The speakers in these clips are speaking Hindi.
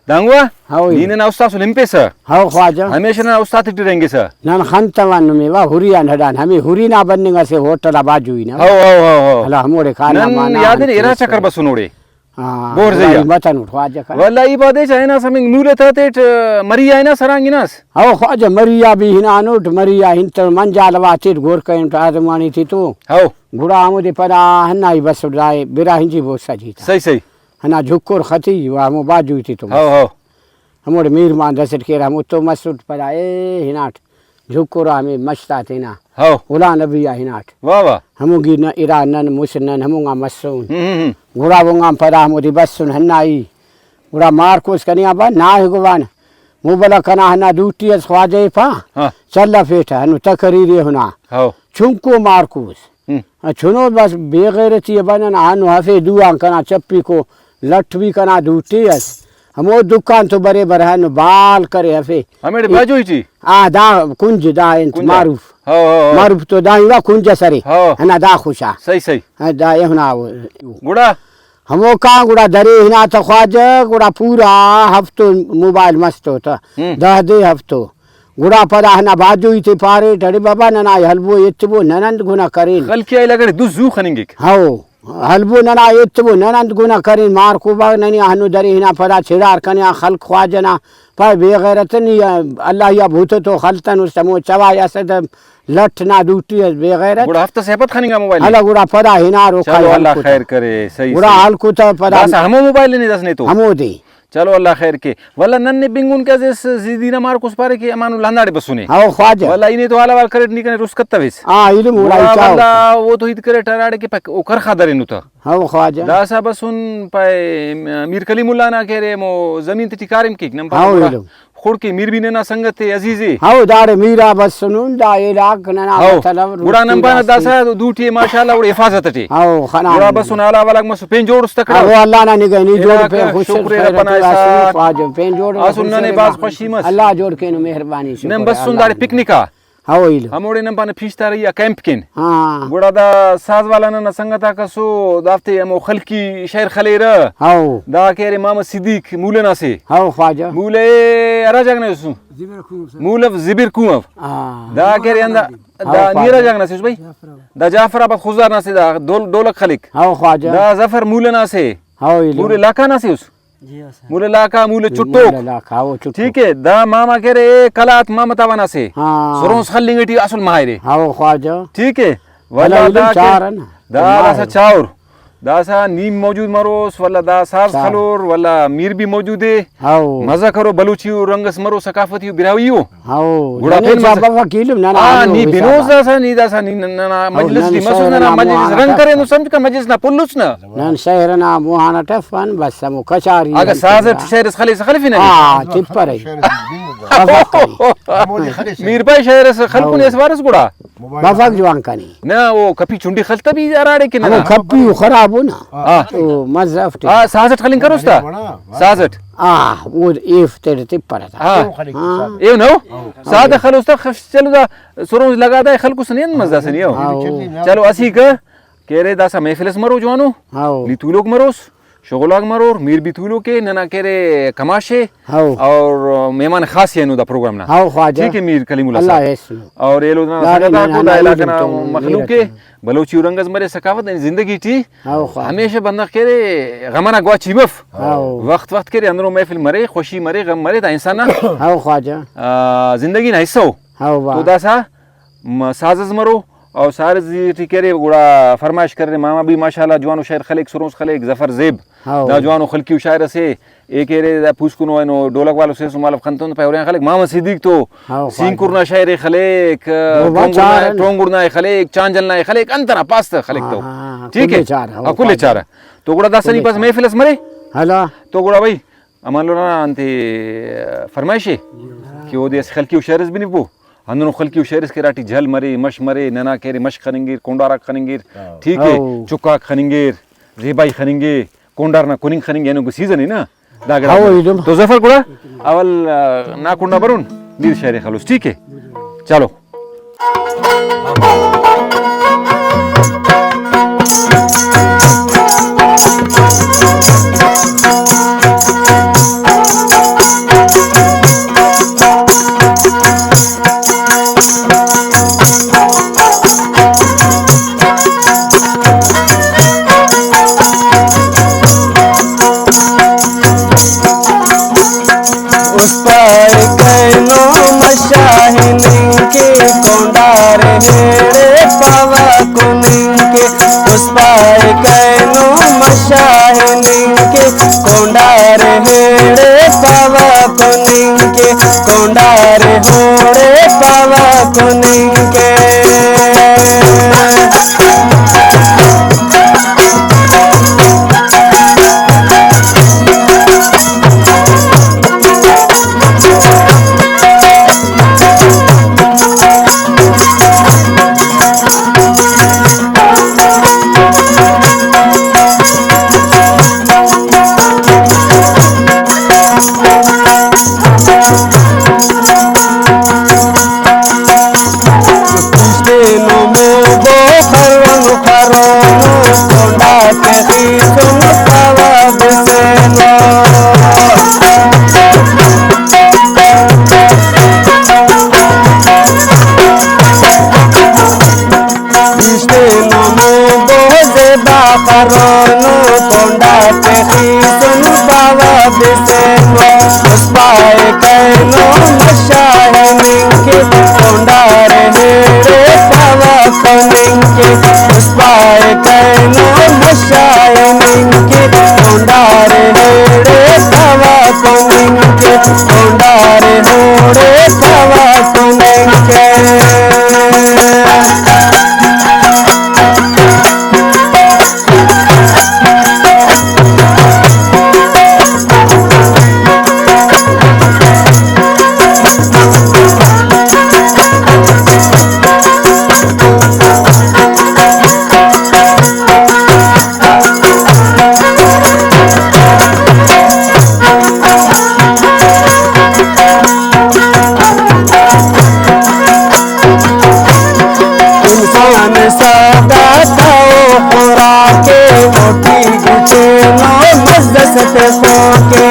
दांगवा हाओ नीने ना उस्ताद लिंपे सर हाओ ख्वाजा हमेशा ना उस्ताद रहेंगे सर नान खंतवन में वा हुरिया नडान हमें हुरी ना बनने से होटल बाजू ही ना हाओ हाओ हाओ हला हमोरे खाना माना याद नहीं इरा चक्कर बस सुनोड़े हां बोर जइया मचन ख्वाजा वल्ला ई बादे चाइना समिंग नूरे ततेट मरिया है ना सरांगिनास हाओ ख्वाजा मरिया भी हिना अनुट मरिया हिंत मंजालवा चिर गोर कयन आजमानी थी तो हाओ गुड़ा आमुदे परा हन्नाई बस राय बिरा हिंजी वो सजी था सही सही हना झुक्कोर खती वा मो बाजू थी तो हाओ हाओ हमोरे मीर मान दसट के हम तो मसूद परा ए हिनाट झुक्कोर हमें मस्ता थे ना हाओ उला नबिया हिनाट वाह वाह हमुगी न इरा नन मुसनन हमुगा मसून हम्म गुड़ा वोंगा परा मुदी बस सुन हन्नाई गुड़ा मारकोस कनिया बा ना हुगवान मुबला कना हना दूटी ख्वाजे पा हां चल्ला फेटा हनु तकरीरी हुना हाओ चुंको मारकोस चुनो बस बेगैरती बनन हनु हफे दुआ कना चप्पी को लठ भी कना दूटी अस हमो दुकान तो बरे बरहन बाल करे हफे हमें बाजू ही थी आ दा कुंज दा इंत मारूफ हाओ हाओ मारूफ तो दाईवा कुंज सरे हाओ हना दा खुशा सही सही दा यहना गुड़ा हमो का गुड़ा दरे हिना तो ख्वाजा गुड़ा पूरा हफ्तो मोबाइल मस्त होता 10 दे हफ्तो गुड़ा परा हना बाजू ही थे पारे डरे बाबा नना हलबो इतबो ननंद गुना करेन कल क्या लगे दुजू खनेंगे हाओ हलबो नना इतबो ननंद गुना करेन मार को बा ननी हनु दरे हिना परा छिड़ार कन्या खल ख्वाजना पर बेगैरत नहीं अल्लाह या भूत तो खलतन उस समो चवा या सद लठ ना दूटी बेगैरत गुड़ा हफ्ता सेपत खनेगा मोबाइल हला गुड़ा परा हिना रो चलो अल्लाह खैर करे सही गुड़ा हाल को तो परा बस हम मोबाइल नहीं दसने तो हमो दे चलो अल्लाह खैर के वल्ला नन्ने बिंगुन के जैस जीदीना मार कुछ पारे के अमानु लंदाड़े बसुने हाओ ख्वाजा वल्ला इने तो हाला वाल करेट नहीं करे रुस्कत तवेस हां इल्म उड़ाई चाओ वल्ला वो तो हित करे टराड़े के पक ओ कर खादरे नु तो हाओ ख्वाजा दासा बसुन पाए मीर कलीमुल्ला ना के रे मो जमीन ते टिकारिम के नंबर हाओ इल्म खोड़ के मीर भी ना संगत थे अजीजे हाओ दारे मीरा बस सुनुन दा इलाक नना मतलब गुड़ा नंबर दासा दूठी माशाल्लाह उड़ हिफाजत थे हाओ खाना गुड़ा बसुन हाला वाला मस पेन जोड़ तक हाओ अल्लाह ना निगह नी जोड़ पे खुश शुक्र रब्बना ऐसा ख्वाजा पेन जोड़ असुन ने बास खुशीमस अल्लाह जोड़ के मेहरबानी शुक्र नम बस सुंदर पिकनिका हाओ इल्म हमोड़े नम पाने फिस्ता रही कैंप किन हां गुड़ा दा साज वाला ना संगता कसो दाफ्ते हमो खलकी शहर खलेर हाओ दा के रे मोहम्मद सिद्दीक मूले ना से हाओ ख्वाजा मूले अरा जगने सु मूलव जिबिर कुंव हां दा के रे अंदा दा नीरा जगना से भाई दा जाफराबाद खुजार ना से दा दौलत खलिक हाओ ख्वाजा दा जफर मूले ना से हाओ इल्म मूले लाका ना से उस मूले लाका मूले चुट्टो खाओ चुट्टो ठीक है दा मामा के रे कलात मामा तावाना से हां सरोस खलिंगटी असल मायरे हाओ ख्वाजा ठीक है वल्ला दा चार है ना दासा चाउर दासा नीम मौजूद मरोस वल्ला दा साज खलोर वल्ला मीर भी मौजूद है हाओ मजा करो बलूची रंगस मरो सकाफती बिरावियो हाओ गुड़ा फिर बाबा वकील ना हां नी बिनोज दासा नी दासा नी ना मजलिस नी मसुस ना मजलिस रंग करे नु समझ का मजलिस ना पुल्लुस ना नन शहर ना मोहाना टफन बस मो कचारी अगर साज शहर खलीस खलीफी ना हां टिप्पर मीर भाई शहर से खलकुन इस बारस गुड़ा बाबा जवान कनी ना वो कपी चुंडी खलता भी अराड़े के ना कपी खराब हो ना हां तो मजफ हां साजट खलिंग करोस्ता साजट वो इफ तेरे टिप्पर था हां ये नो साद खलोस्ता चलो दा सुरोज लगा दा खलकु सनेन मजा सनी चलो असी का केरे दासा महफिलस मरो जवानो हां ली तू लोग मरोस शोगलाग मरोर मीर भी तुलो के नना केरे कमाशे और मेहमान खास है नु दा प्रोग्राम ना हां ख्वाजा ठीक है मीर कलीमुल्ला अल्लाह है और ये लोग ना सदा को दा इलाका ना मखलूक के बलोची रंगज मरे सकावत जिंदगी थी हमेशा बंदा केरे गमना गवाची मफ वक्त वक्त केरे अंदरो महफिल मरे खुशी मरे गम मरे दा इंसान ना हां ख्वाजा जिंदगी ना हिस्सा हो तो दासा साजज मरो और सारे जी केरे गुड़ा फरमाइश कर रहे मामा भी माशाल्लाह जवानो शायर खलेक सुरोस खलेक जफर जेब दा जवानो खलकी शायर से एक एरे पुस्कुनो नो डोलक वालो से सुमाल खंतन पे और खलेक मामा सिद्दीक तो सिंकुरना शायर खलेक टोंगुरना खलेक चांजलना खलेक अंतरा पास खलेक तो ठीक है अकुले चार तो गुड़ा दासनी पास महफिलस मरे हला तो गुड़ा भाई अमान लो ना अंते फरमाइश कि वो देस खलकी शायर भी नहीं पो अंदर खलकी शेरस के राटी झल मरे मश मरे नना केरे मश खनिंगीर कोंडारा खनिंगीर ठीक है चुक्का खनिंगीर रेबाई खनिंगे कोंडार ना कुनिंग खनिंगे नो सीजन है ना दागड़ा तो जफर गुड़ा अवल ना कुंडा बरुन नीर शहर खलूस ठीक है चलो पुष्पाय कैनो मशाहिनिंके कोंडार हेड़े पावा कुनिंके पुष्पाय कैनो मशाहिनिंके कोंडार हेड़े पावा कुनिंके कोंडार होड़े पावा कुनिंके करोनो कोंडा पे सुन पावा बिसेनो पुष्पाय कैनो मशाहिनिंके कोंडार हेड़े पावा कुनिंके पुष्पाय कैनो मशाहिनिंके कोंडार हेड़े पावा कुनिंके कोंडार होड़े पावा कुनिंके सदा खाओ खुराके मोटी गुचे नो मजदत सोके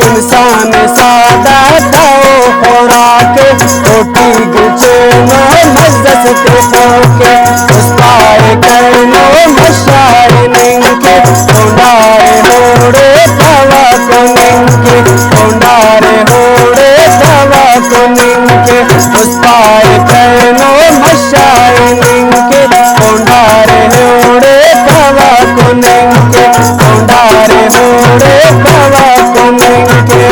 इंसान सादा खाओ खुराके मोटी गुचे नो मजदत सोके पुष्पाय कैनो मशाहिनिंके कोंडार होड़े पावा कुनिंके कोंडार होड़े पावा कुनिंके पुष्पाय कैनो मशाहिनिंके कोंडार होड़े पावा कुनिंके कोंडार होड़े पावा कुनिंके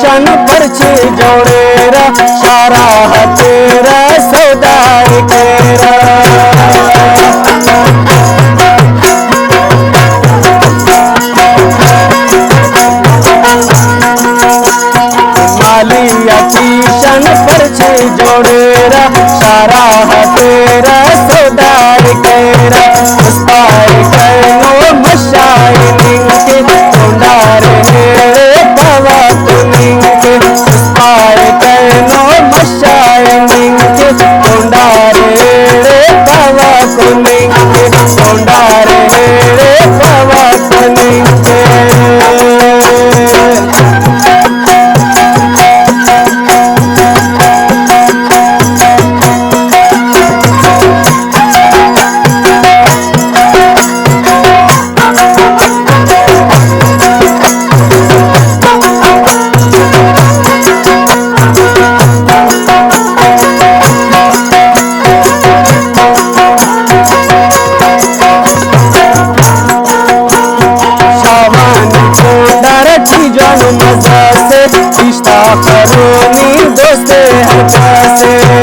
शन परछे जोड़ेरा सारा तेरा सौदाई तेरा मालिया की शन परछे जोड़ेरा सारा तेरा सौदाई तेरा पुष्पाय कैनो मशाहिनिंके कोंडार हेड़े पावा कुनिंके पुष्पाय कैनो मशाहिनिंके कोंडार हेड़े पावा कुनिंके कोंडार हेड़े पावा कुनिंके मजा से इश्ता करोनी दोस्ते हर से